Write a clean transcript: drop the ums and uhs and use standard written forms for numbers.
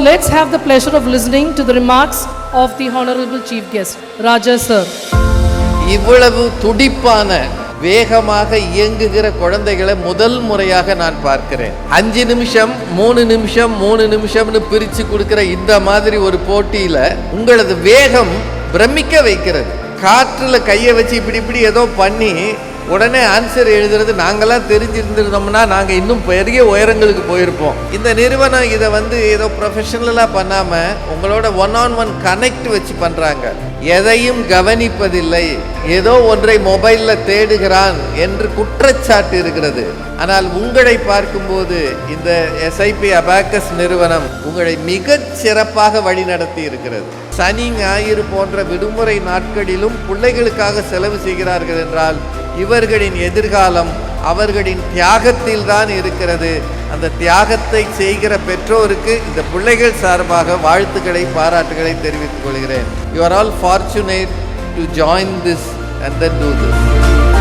let's have the pleasure of listening to the remarks of the Honorable Chief Guest, Raja Sir. இவ்வளவு துடிப்பான வேகமாக இயங்குகிற குழந்தைகளை முதல் முறையாக நான் பார்க்கிறேன். 5 நிமிஷம் 3 நிமிஷம் 3 நிமிஷம்னு பிரித்து கொடுக்கிற இந்த மாதிரி ஒரு போட்டியில் உங்களது வேகம் பிரமிக்க வைக்கிறது. காற்றில் கையை வச்சு இப்படி இப்படி ஏதோ பண்ணி உடனே ஆன்சர் எழுதுறது நாங்களாம் தெரிஞ்சிருந்திருந்தோம்னா நாங்கள் இன்னும் பெரிய உயரங்களுக்கு போயிருப்போம். இந்த நிறுவனம் இதை ஏதோ ப்ரொஃபஷனலாக பண்ணாமல் உங்களோட 1-on-1 கனெக்ட் வச்சு பண்ணுறாங்க. எதையும் கவனிப்பதில்லை, ஏதோ ஒன்றை மொபைலில் தேடுகிறான் என்று குற்றச்சாட்டு இருக்கிறது. ஆனால் உங்களை பார்க்கும்போது இந்த எஸ்ஐபி அபாக்கஸ் நிறுவனம் உங்களை மிகச் சிறப்பாக வழிநடத்தி இருக்கிறது. சனி ஞாயிறு போன்ற விடுமுறை நாட்களிலும் பிள்ளைகளுக்காக செலவு செய்கிறார்கள் என்றால் இவர்களின் எதிர்காலம் அவர்களின் தியாகத்தில் தான் இருக்கிறது. அந்த தியாகத்தை செய்கிற பெற்றோருக்கு இந்த பிள்ளைகள் சார்பாக வாழ்த்துக்களை பாராட்டுகளை தெரிவித்துக் கொள்கிறேன். You are all fortunate to join this and then do this.